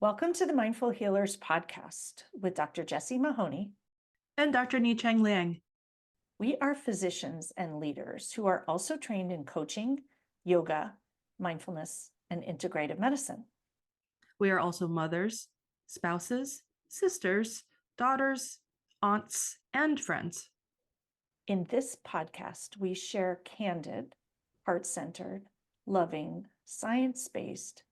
Welcome to the Mindful Healers podcast with Dr. Jessie Mahoney. And Dr. Ni-Cheng Liang. We are physicians and leaders who are also trained in coaching, yoga, mindfulness, and integrative medicine. We are also mothers, spouses, sisters, daughters, aunts, and friends. In this podcast, we share candid, heart-centered, loving, science-based,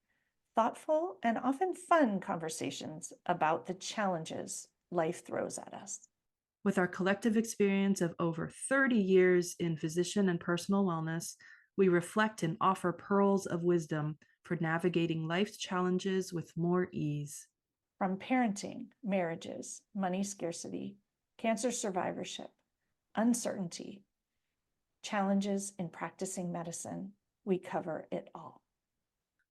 thoughtful, and often fun conversations about the challenges life throws at us. With our collective experience of over 30 years in physician and personal wellness, we reflect and offer pearls of wisdom for navigating life's challenges with more ease. From parenting, marriages, money scarcity, cancer survivorship, uncertainty, challenges in practicing medicine, we cover it all.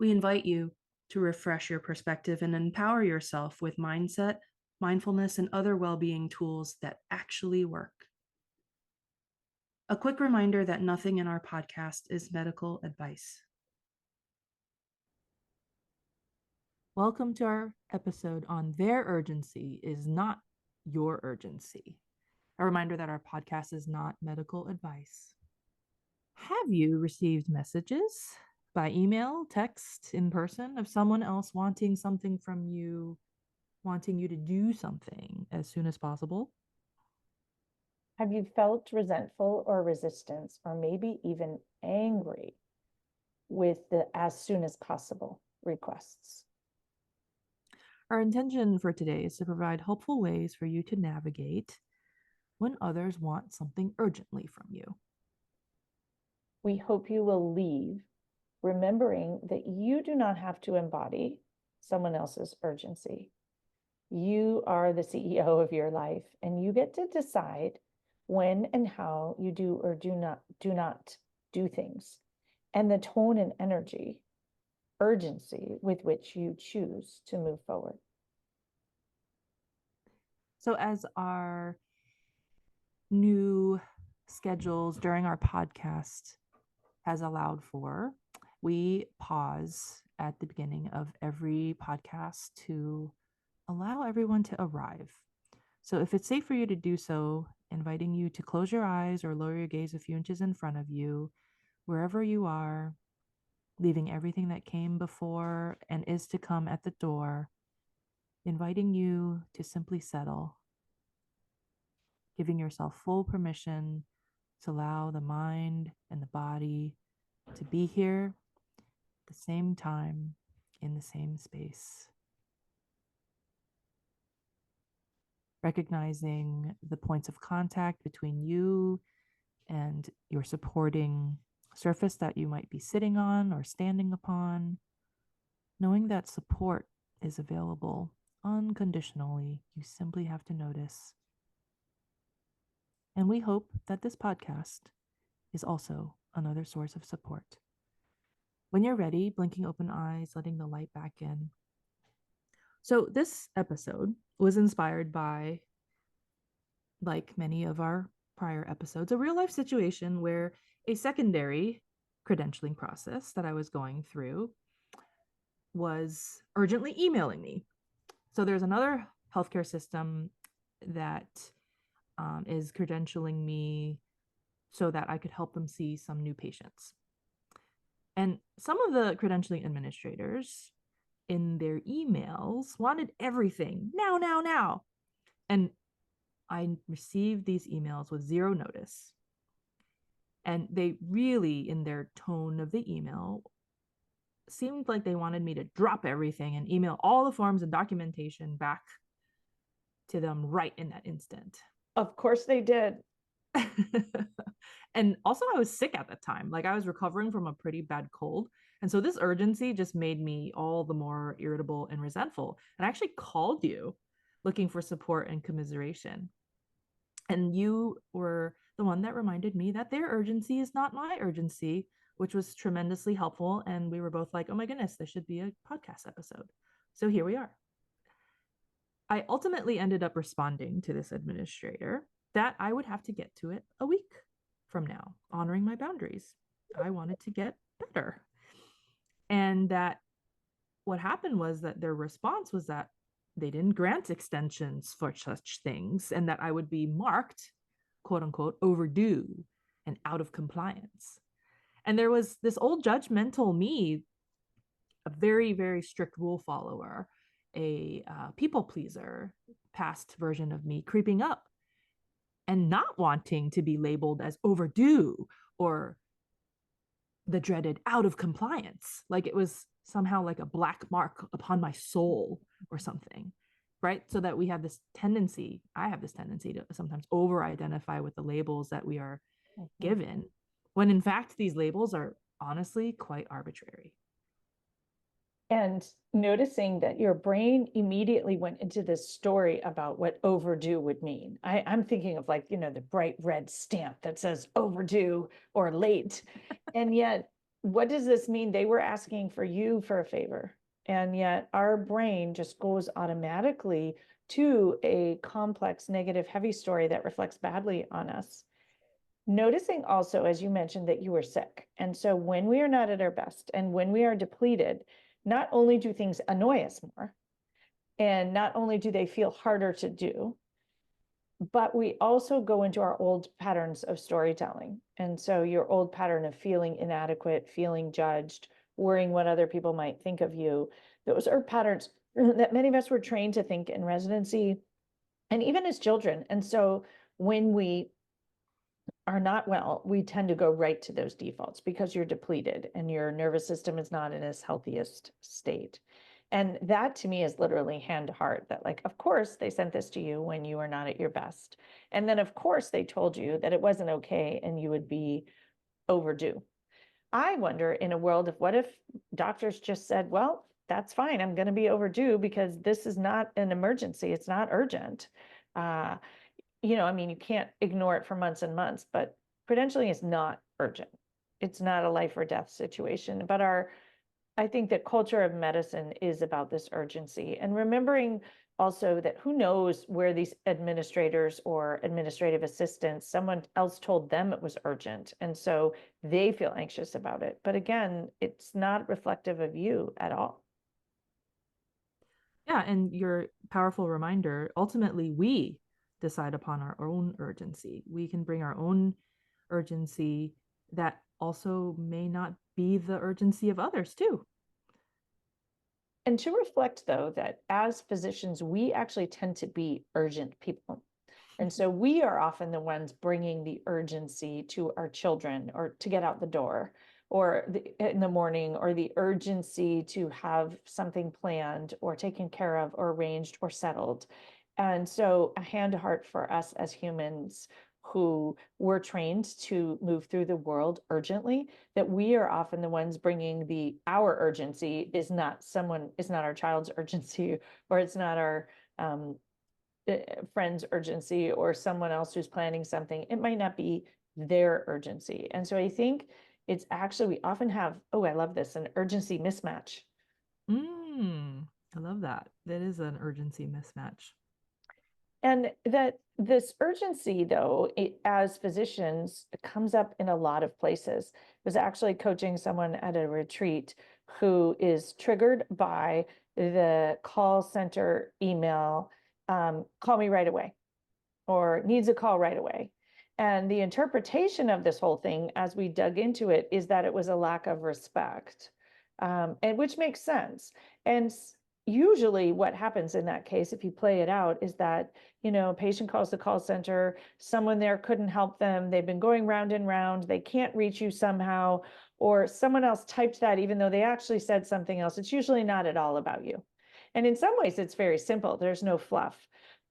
We invite you to refresh your perspective and empower yourself with mindset, mindfulness, and other well-being tools that actually work. A quick reminder that nothing in our podcast is medical advice. Welcome to our episode on Their Urgency is Not Your Urgency. A reminder that our podcast is not medical advice. Have you received messages by email, text, in person of someone else wanting something from you, wanting you to do something as soon as possible? Have you felt resentful or resistance, or maybe even angry with the as soon as possible requests? Our intention for today is to provide helpful ways for you to navigate when others want something urgently from you. We hope you will leave remembering that you do not have to embody someone else's urgency. You are the CEO of your life, and you get to decide when and how you do or do not do things, and the tone and energy, urgency with which you choose to move forward. So, as our new schedules during our podcast has allowed for, we pause at the beginning of every podcast to allow everyone to arrive. So, if it's safe for you to do so, inviting you to close your eyes or lower your gaze a few inches in front of you, wherever you are, leaving everything that came before and is to come at the door, inviting you to simply settle, giving yourself full permission to allow the mind and the body to be here at the same time in the same space. Recognizing the points of contact between you and your supporting surface that you might be sitting on or standing upon. Knowing that support is available unconditionally, you simply have to notice. And we hope that this podcast is also another source of support. When you're ready, blinking open eyes, letting the light back in. So this episode was inspired by, like many of our prior episodes, a real life situation where a secondary credentialing process that I was going through was urgently emailing me. So there's another healthcare system that is credentialing me so that I could help them see some new patients. And some of the credentialing administrators in their emails wanted everything now, now, now. And I received these emails with zero notice. And they really, in their tone of the email, seemed like they wanted me to drop everything and email all the forms and documentation back to them right in that instant. Of course they did. And also, I was sick at the time. Like, I was recovering from a pretty bad cold. And so this urgency just made me all the more irritable and resentful. And I actually called you looking for support and commiseration. And you were the one that reminded me that their urgency is not my urgency, which was tremendously helpful. And we were both like, oh my goodness, this should be a podcast episode. So here we are. I ultimately ended up responding to this administrator that I would have to get to it a week from now, honoring my boundaries. I wanted to get better. And that what happened was that their response was that they didn't grant extensions for such things and that I would be marked, quote unquote, overdue and out of compliance. And there was this old judgmental me, a very, very strict rule follower, a people pleaser, past version of me creeping up and not wanting to be labeled as overdue or the dreaded out of compliance. Like it was somehow like a black mark upon my soul or something. Right. So that we have this tendency, I have this tendency to sometimes over identify with the labels that we are Mhm. given, when in fact, these labels are honestly quite arbitrary. And noticing that your brain immediately went into this story about what overdue would mean. I'm thinking of like, the bright red stamp that says overdue or late. And yet, what does this mean? They were asking for you for a favor. And yet our brain just goes automatically to a complex, negative, heavy story that reflects badly on us. Noticing also, as you mentioned, that you were sick. And so when we are not at our best and when we are depleted, not only do things annoy us more, and not only do they feel harder to do, but we also go into our old patterns of storytelling. And so your old pattern of feeling inadequate, feeling judged, worrying what other people might think of you, those are patterns that many of us were trained to think in residency and even as children. And so when we are not well, we tend to go right to those defaults because you're depleted and your nervous system is not in its healthiest state. And that to me is literally hand to heart that, like, of course, they sent this to you when you were not at your best. And then, of course, they told you that it wasn't okay and you would be overdue. I wonder in a world of what if doctors just said, well, that's fine. I'm going to be overdue because this is not an emergency. It's not urgent. Uh, I mean, you can't ignore it for months and months, but credentialing is not urgent. It's not a life or death situation. But I think that culture of medicine is about this urgency and remembering also that who knows where these administrators or administrative assistants, someone else told them it was urgent. And so they feel anxious about it. But again, it's not reflective of you at all. Yeah. And your powerful reminder ultimately, we decide upon our own urgency. We can bring our own urgency that also may not be the urgency of others, too. And to reflect, though, that as physicians, we actually tend to be urgent people. And so we are often the ones bringing the urgency to our children or to get out the door or in the morning or the urgency to have something planned or taken care of or arranged or settled. And so a hand to heart for us as humans who were trained to move through the world urgently, that we are often the ones bringing our urgency is not our child's urgency, or it's not our friend's urgency or someone else who's planning something. It might not be their urgency. And so I think it's actually, we often have, oh, I love this, an urgency mismatch. I love that. That is an urgency mismatch. And that this urgency, though, as physicians, it comes up in a lot of places. I was actually coaching someone at a retreat who is triggered by the call center email, call me right away, or needs a call right away. And the interpretation of this whole thing, as we dug into it, is that it was a lack of respect, and which makes sense. And usually, what happens in that case, if you play it out, is that a patient calls the call center, someone there couldn't help them, they've been going round and round, they can't reach you somehow, or someone else typed that even though they actually said something else. It's usually not at all about you. And in some ways, it's very simple. There's no fluff,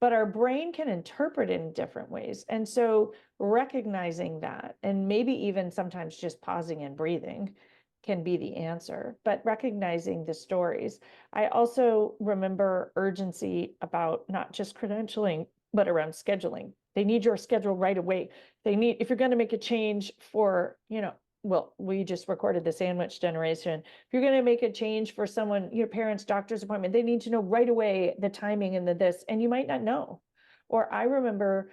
but our brain can interpret it in different ways. And so recognizing that, and maybe even sometimes just pausing and breathing can be the answer, but recognizing the stories. I also remember urgency about not just credentialing, but around scheduling. They need your schedule right away. If you're going to make a change for, well, we just recorded the sandwich generation. If you're going to make a change for someone, your parents' doctor's appointment, they need to know right away the timing and the this, and you might not know. Or I remember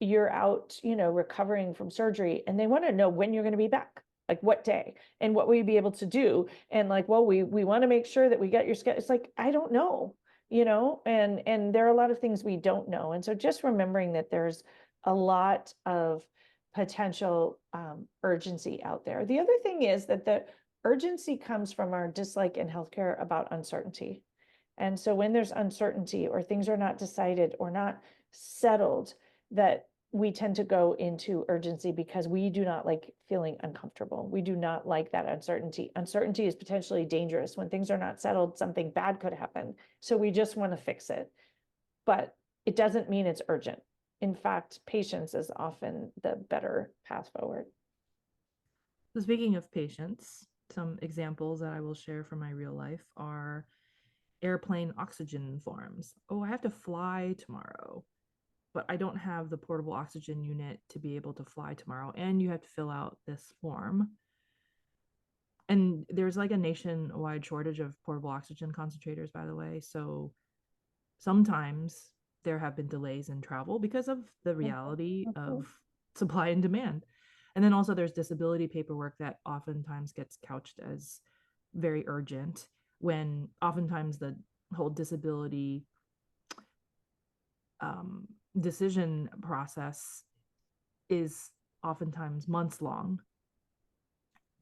you're out, recovering from surgery, and they want to know when you're going to be back. Like what day and what will you be able to do? And like, well, we want to make sure that we get your schedule. It's like, I don't know, and there are a lot of things we don't know. And so just remembering that there's a lot of potential urgency out there. The other thing is that the urgency comes from our dislike in healthcare about uncertainty. And so when there's uncertainty or things are not decided or not settled, that we tend to go into urgency because we do not like feeling uncomfortable. We do not like that uncertainty. Uncertainty is potentially dangerous. When things are not settled, something bad could happen. So we just want to fix it. But it doesn't mean it's urgent. In fact, patience is often the better path forward. So speaking of patience, some examples that I will share from my real life are airplane oxygen forms. Oh, I have to fly tomorrow, but I don't have the portable oxygen unit to be able to fly tomorrow. And you have to fill out this form. And there's like a nationwide shortage of portable oxygen concentrators, by the way. So sometimes there have been delays in travel because of the reality of supply and demand. And then also there's disability paperwork that oftentimes gets couched as very urgent when oftentimes the whole disability decision process is oftentimes months long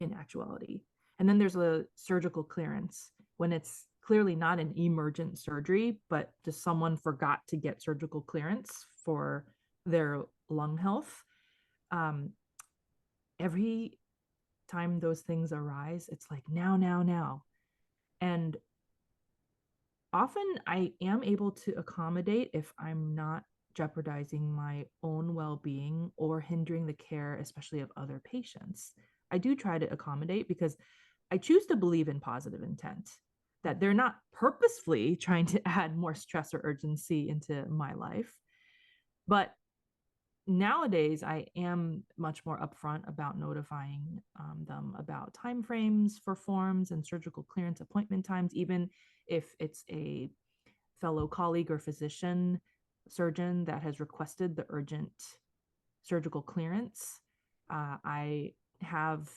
in actuality. And then there's a surgical clearance when it's clearly not an emergent surgery, but just someone forgot to get surgical clearance for their lung health. Um, every time those things arise, it's like now, now, now. And often I am able to accommodate if I'm not jeopardizing my own well being or hindering the care, especially of other patients. I do try to accommodate because I choose to believe in positive intent, that they're not purposefully trying to add more stress or urgency into my life. But nowadays, I am much more upfront about notifying them about timeframes for forms and surgical clearance appointment times, even if it's a fellow colleague or physician surgeon that has requested the urgent surgical clearance. I have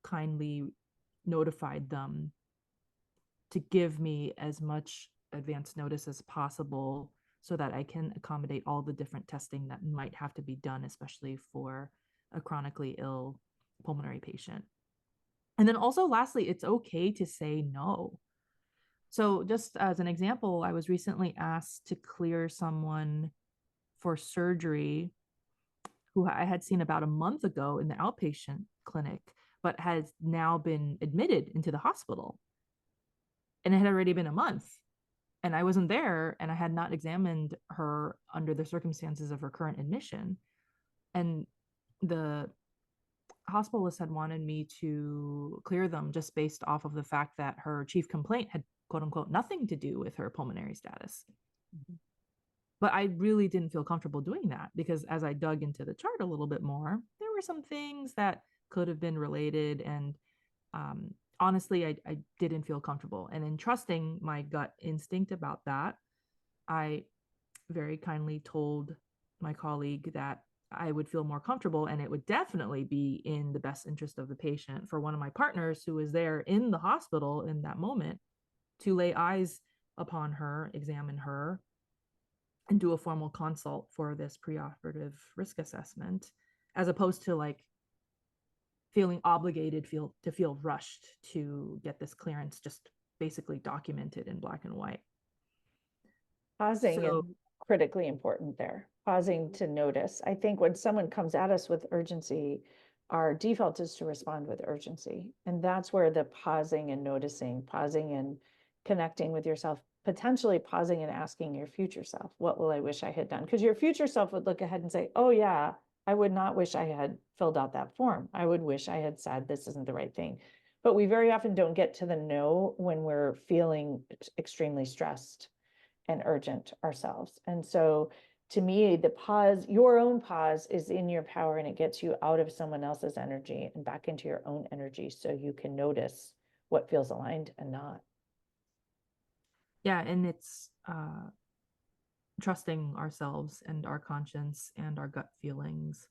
kindly notified them to give me as much advance notice as possible so that I can accommodate all the different testing that might have to be done, especially for a chronically ill pulmonary patient. And then also, lastly, it's okay to say no. So, just as an example, I was recently asked to clear someone for surgery who I had seen about a month ago in the outpatient clinic, but has now been admitted into the hospital. And it had already been a month. And I wasn't there and I had not examined her under the circumstances of her current admission. And the hospitalist had wanted me to clear them just based off of the fact that her chief complaint had, quote unquote, nothing to do with her pulmonary status. Mm-hmm. But I really didn't feel comfortable doing that because as I dug into the chart a little bit more, there were some things that could have been related. And honestly, I didn't feel comfortable. And in trusting my gut instinct about that, I very kindly told my colleague that I would feel more comfortable and it would definitely be in the best interest of the patient for one of my partners who was there in the hospital in that moment to lay eyes upon her, examine her, and do a formal consult for this preoperative risk assessment, as opposed to like feeling obligated to feel rushed to get this clearance just basically documented in black and white. Pausing is critically important there. Pausing to notice. I think when someone comes at us with urgency, our default is to respond with urgency. And that's where the pausing and noticing, pausing and connecting with yourself, potentially pausing and asking your future self, what will I wish I had done? Because your future self would look ahead and say, oh yeah, I would not wish I had filled out that form. I would wish I had said this isn't the right thing. But we very often don't get to the no when we're feeling extremely stressed and urgent ourselves. And so to me, the pause, your own pause is in your power and it gets you out of someone else's energy and back into your own energy so you can notice what feels aligned and not. Yeah, and it's trusting ourselves and our conscience and our gut feelings,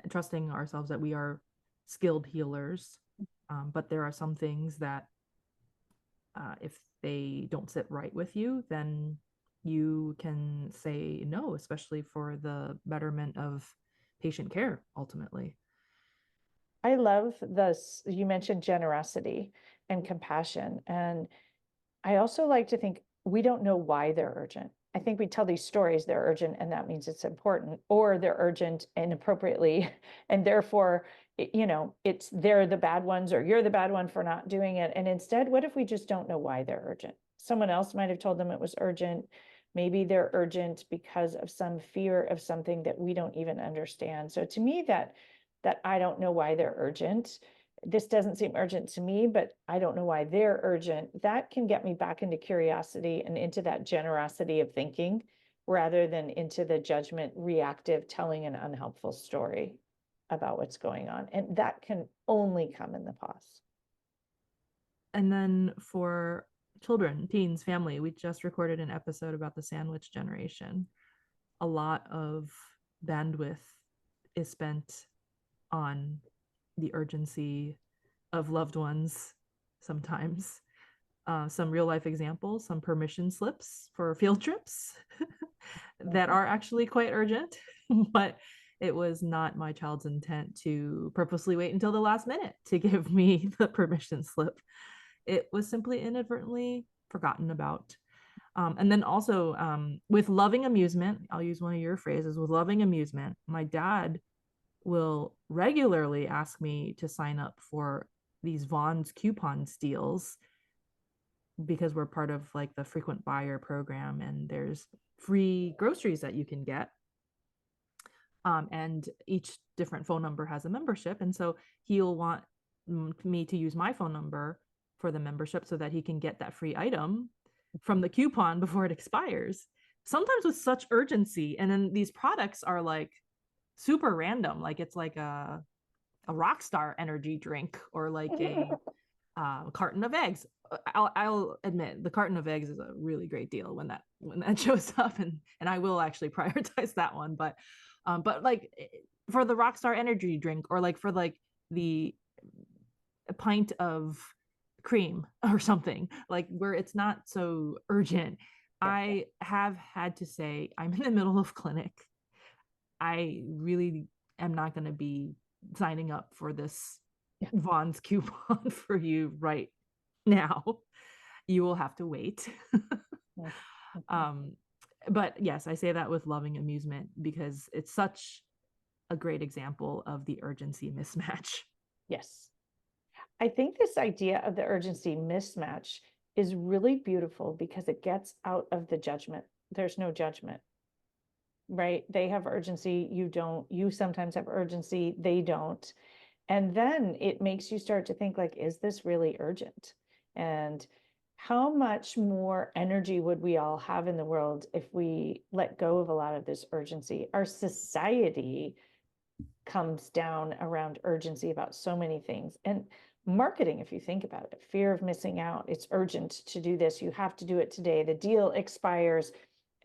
trusting ourselves that we are skilled healers. But there are some things that if they don't sit right with you, then you can say no, especially for the betterment of patient care ultimately. I love this. You mentioned generosity and compassion. And I also like to think we don't know why they're urgent. I think we tell these stories, they're urgent, and that means it's important, or they're urgent inappropriately. And therefore, it's they're the bad ones, or you're the bad one for not doing it. And instead, what if we just don't know why they're urgent? Someone else might have told them it was urgent. Maybe they're urgent because of some fear of something that we don't even understand. So to me, that I don't know why they're urgent. This doesn't seem urgent to me, but I don't know why they're urgent. That can get me back into curiosity and into that generosity of thinking rather than into the judgment, reactive, telling an unhelpful story about what's going on. And that can only come in the pause. And then for children, teens, family, we just recorded an episode about the sandwich generation. A lot of bandwidth is spent on the urgency of loved ones sometimes. Some real life examples, some permission slips for field trips that are actually quite urgent, but it was not my child's intent to purposely wait until the last minute to give me the permission slip. It was simply inadvertently forgotten about. And then also with loving amusement, I'll use one of your phrases, with loving amusement, my dad will regularly ask me to sign up for these Vaughn's coupon deals because we're part of like the frequent buyer program and there's free groceries that you can get. And each different phone number has a membership. And so he'll want me to use my phone number for the membership so that he can get that free item from the coupon before it expires. Sometimes with such urgency. And then these products are like super random. Like it's like a Rockstar energy drink or like a carton of eggs. I'll admit the carton of eggs is a really great deal when that shows up, and I will actually prioritize that one. But like for the Rockstar energy drink or like for like the a pint of cream or something like where it's not so urgent. Yeah. I have had to say I'm in the middle of clinic. I really am not going to be signing up for this Yeah. Vaughn's coupon for you right now. You will have to wait. um, but yes, I say that with loving amusement because it's such a great example of the urgency mismatch. Yes. I think this idea of the urgency mismatch is really beautiful because it gets out of the judgment. There's no judgment, right? They have urgency, you don't. You sometimes have urgency, they don't. And then it makes you start to think like, is this really urgent? And how much more energy would we all have in the world if we let go of a lot of this urgency? Our society comes down around urgency about so many things. And marketing, if you think about it, fear of missing out, it's urgent to do this, you have to do it today, the deal expires.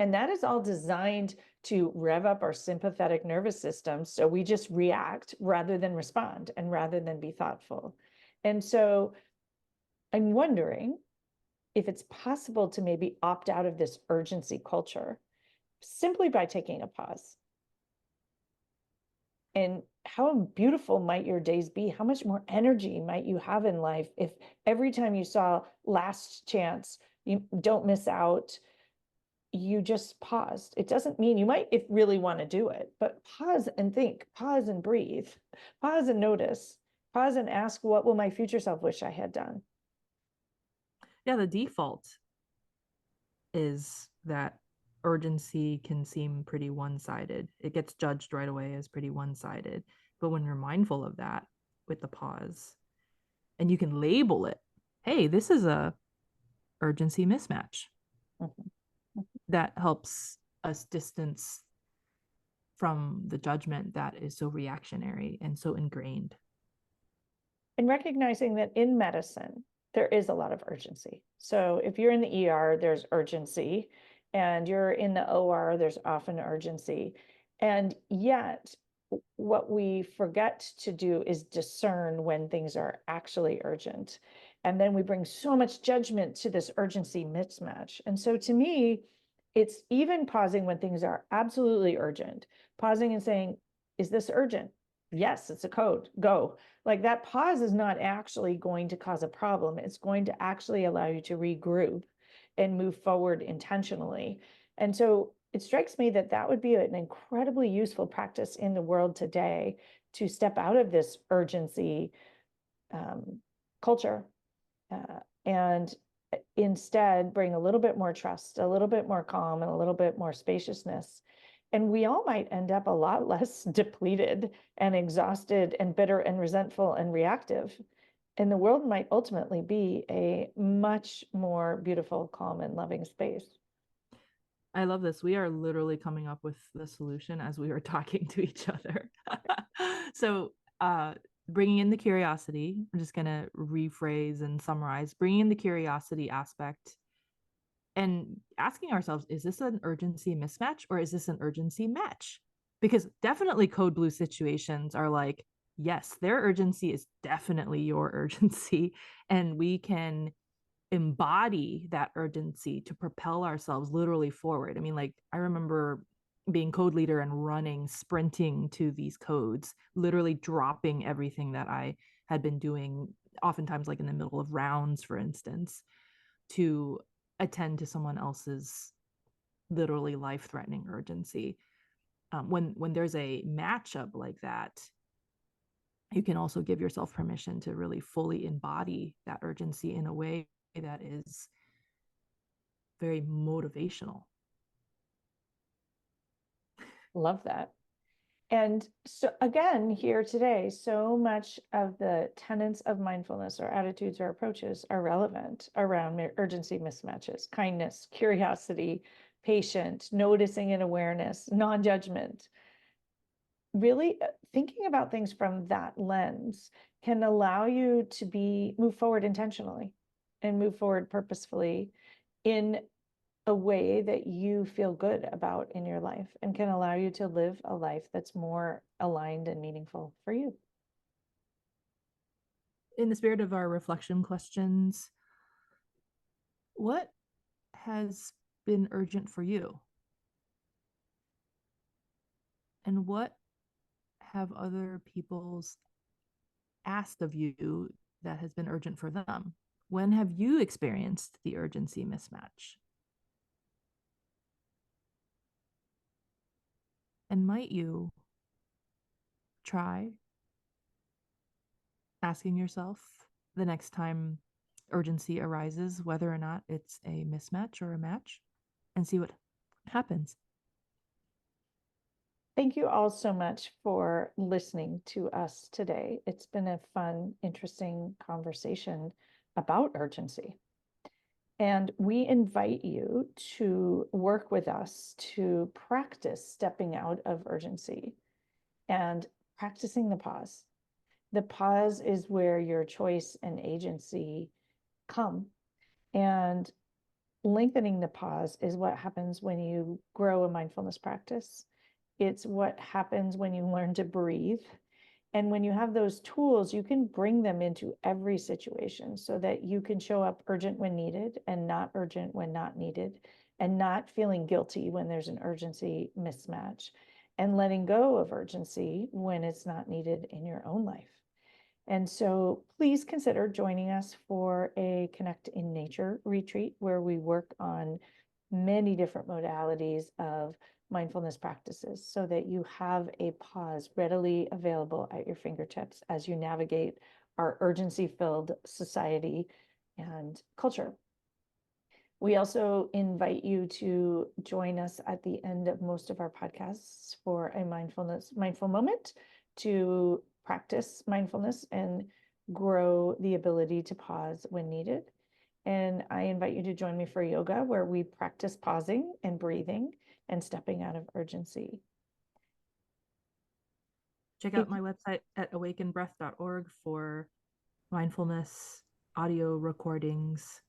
And that is all designed to rev up our sympathetic nervous system. So we just react rather than respond and rather than be thoughtful. And so I'm wondering if it's possible to maybe opt out of this urgency culture simply by taking a pause. And how beautiful might your days be? How much more energy might you have in life if every time you saw last chance, you don't miss out, you just paused? It doesn't mean you might if really want to do it, but pause and think, pause and breathe, pause and notice, pause and ask, what will my future self wish I had done? Yeah, the default is that urgency can seem pretty one-sided. It gets judged right away as pretty one-sided. But when you're mindful of that with the pause and you can label it, hey, this is a urgency mismatch. Mhm. That helps us distance from the judgment that is so reactionary and so ingrained. And recognizing that in medicine, there is a lot of urgency. So if you're in the ER, there's urgency, and you're in the OR, there's often urgency. And yet, what we forget to do is discern when things are actually urgent. And then we bring so much judgment to this urgency mismatch. And so to me, it's even pausing when things are absolutely urgent, pausing and saying, is this urgent? Yes, it's a code, go. Like that pause is not actually going to cause a problem. It's going to actually allow you to regroup and move forward intentionally. And so it strikes me that that would be an incredibly useful practice in the world today to step out of this urgency culture and instead bring a little bit more trust, a little bit more calm, and a little bit more spaciousness. And we all might end up a lot less depleted and exhausted and bitter and resentful and reactive. And the world might ultimately be a much more beautiful, calm, and loving space. I love this. We are literally coming up with the solution as we are talking to each other. So, bringing in the curiosity, I'm just going to rephrase and summarize, bringing in the curiosity aspect and asking ourselves, is this an urgency mismatch or is this an urgency match? Because definitely code blue situations are like, yes, their urgency is definitely your urgency. And we can embody that urgency to propel ourselves literally forward. I mean, like, I remember being code leader and running, sprinting to these codes, literally dropping everything that I had been doing, oftentimes, like in the middle of rounds, for instance, to attend to someone else's literally life-threatening urgency. When there's a matchup like that, you can also give yourself permission to really fully embody that urgency in a way that is very motivational. Love that. And so, again, here today, so much of the tenets of mindfulness or attitudes or approaches are relevant around urgency mismatches, kindness, curiosity, patient, noticing and awareness, non judgment. Really thinking about things from that lens can allow you to move forward intentionally and move forward purposefully in a way that you feel good about in your life and can allow you to live a life that's more aligned and meaningful for you. In the spirit of our reflection questions, what has been urgent for you? And what have other people's asked of you that has been urgent for them? When have you experienced the urgency mismatch? And might you try asking yourself the next time urgency arises whether or not it's a mismatch or a match and see what happens? Thank you all so much for listening to us today. It's been a fun, interesting conversation about urgency. And we invite you to work with us to practice stepping out of urgency and practicing the pause. The pause is where your choice and agency come. And lengthening the pause is what happens when you grow a mindfulness practice. It's what happens when you learn to breathe. And when you have those tools, you can bring them into every situation so that you can show up urgent when needed and not urgent when not needed, and not feeling guilty when there's an urgency mismatch, and letting go of urgency when it's not needed in your own life. And so please consider joining us for a Connect in Nature retreat where we work on many different modalities of mindfulness practices so that you have a pause readily available at your fingertips as you navigate our urgency-filled society and culture. We also invite you to join us at the end of most of our podcasts for a mindful moment to practice mindfulness and grow the ability to pause when needed. And I invite you to join me for yoga, where we practice pausing and breathing and stepping out of urgency. Check out my website at awakenbreath.org for mindfulness audio recordings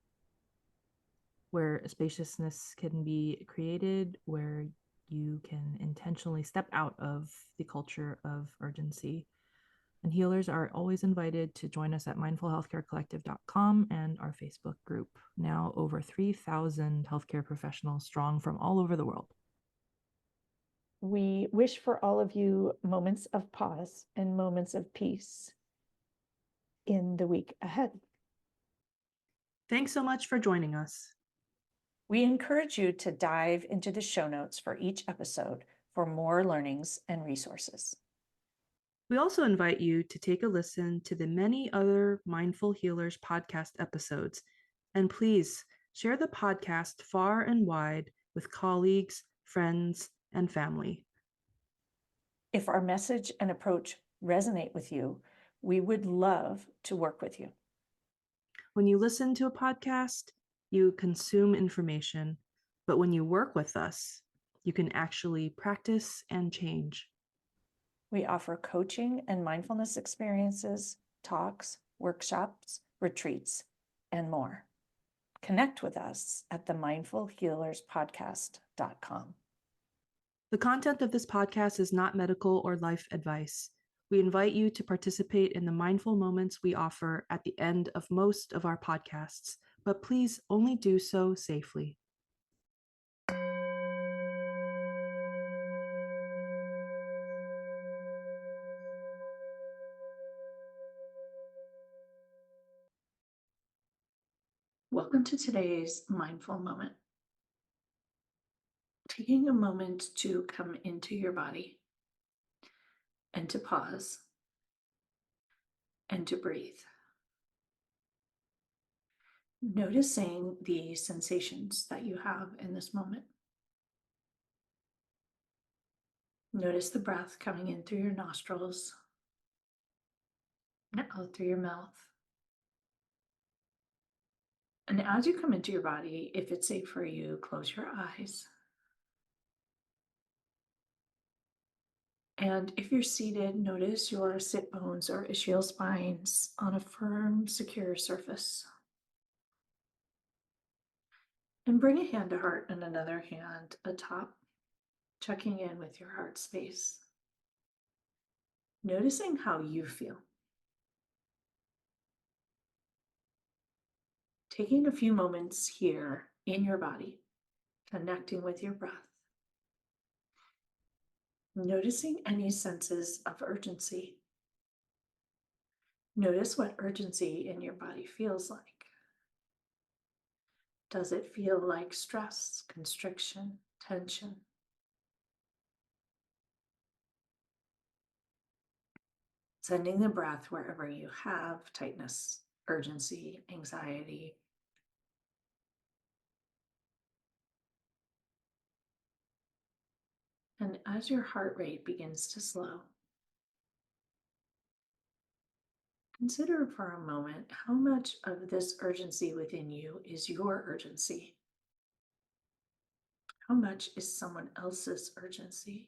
where spaciousness can be created, where you can intentionally step out of the culture of urgency. And healers are always invited to join us at mindfulhealthcarecollective.com and our Facebook group, now over 3,000 healthcare professionals strong from all over the world. We wish for all of you moments of pause and moments of peace in the week ahead. Thanks so much for joining us. We encourage you to dive into the show notes for each episode for more learnings and resources. We also invite you to take a listen to the many other Mindful Healers podcast episodes. And please share the podcast far and wide with colleagues, friends, and family. If our message and approach resonate with you, we would love to work with you. When you listen to a podcast, you consume information, but when you work with us, you can actually practice and change. We offer coaching and mindfulness experiences, talks, workshops, retreats, and more. Connect with us at themindfulhealerspodcast.com. The content of this podcast is not medical or life advice. We invite you to participate in the mindful moments we offer at the end of most of our podcasts, but please only do so safely. Welcome to today's mindful moment. Taking a moment to come into your body and to pause and to breathe. Noticing the sensations that you have in this moment. Notice the breath coming in through your nostrils and out through your mouth. And as you come into your body, if it's safe for you, close your eyes. And if you're seated, notice your sit bones or ischial spines on a firm, secure surface. And bring a hand to heart and another hand atop, checking in with your heart space. Noticing how you feel. Taking a few moments here in your body, connecting with your breath. Noticing any senses of urgency. Notice what urgency in your body feels like. Does it feel like stress, constriction, tension? Sending the breath wherever you have tightness, urgency, anxiety. And as your heart rate begins to slow, consider for a moment how much of this urgency within you is your urgency. How much is someone else's urgency?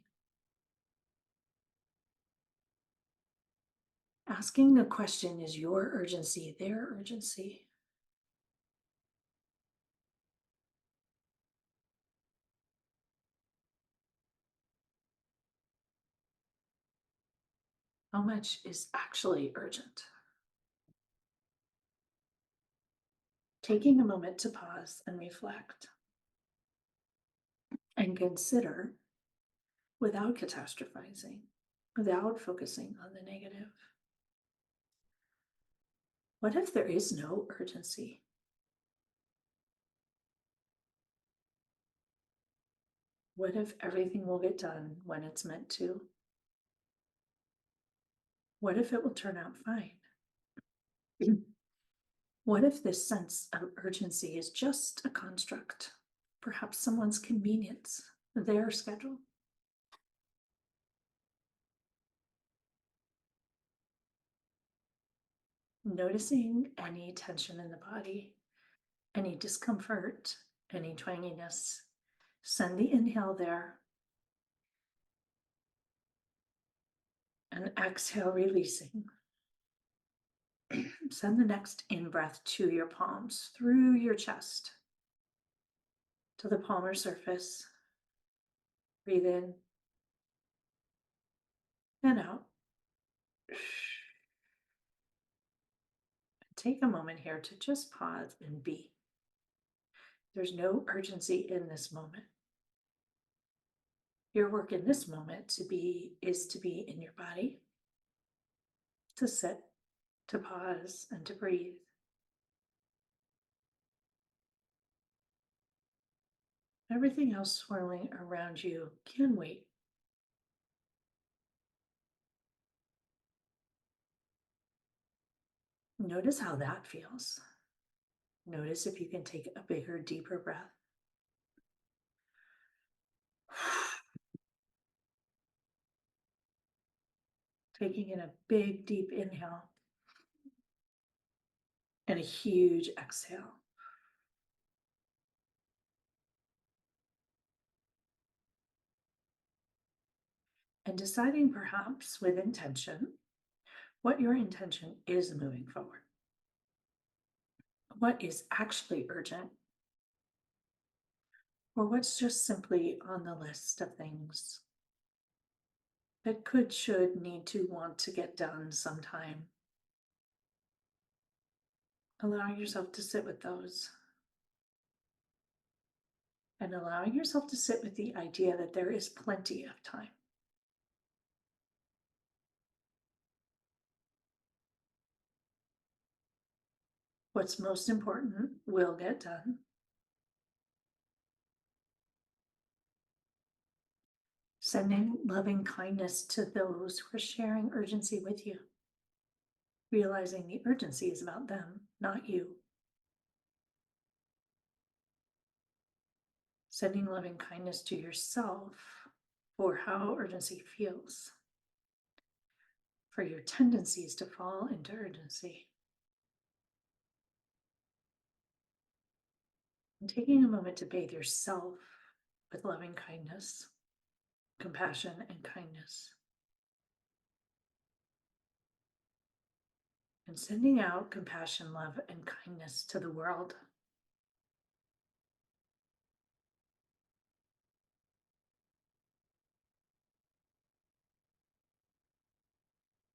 Asking the question, is your urgency their urgency? How much is actually urgent? Taking a moment to pause and reflect and consider without catastrophizing, without focusing on the negative. What if there is no urgency? What if everything will get done when it's meant to? What if it will turn out fine? What if this sense of urgency is just a construct? Perhaps someone's convenience, their schedule? Noticing any tension in the body, any discomfort, any twanginess. Send the inhale there. And exhale, releasing. Send the next in-breath to your palms, through your chest, to the palmar surface. Breathe in and out. Take a moment here to just pause and be. There's no urgency in this moment. Your work in this moment is to be in your body, to sit, to pause, and to breathe. Everything else swirling around you can wait. Notice how that feels. Notice if you can take a bigger, deeper breath. Taking in a big, deep inhale and a huge exhale. And deciding perhaps with intention what your intention is moving forward. What is actually urgent, or what's just simply on the list of things that could, should, need to, want to get done sometime. Allowing yourself to sit with those. And allowing yourself to sit with the idea that there is plenty of time. What's most important will get done. Sending loving kindness to those who are sharing urgency with you. Realizing the urgency is about them, not you. Sending loving kindness to yourself for how urgency feels, for your tendencies to fall into urgency. And taking a moment to bathe yourself with loving kindness, compassion, and kindness. And sending out compassion, love, and kindness to the world.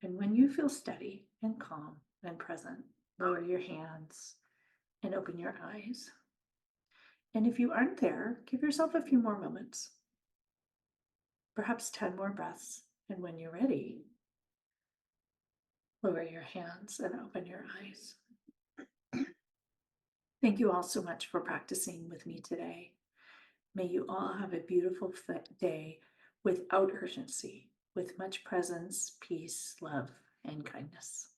And when you feel steady and calm and present, lower your hands and open your eyes. And if you aren't there, give yourself a few more moments, perhaps 10 more breaths. And when you're ready, lower your hands and open your eyes. Thank you all so much for practicing with me today. May you all have a beautiful day without urgency, with much presence, peace, love, and kindness.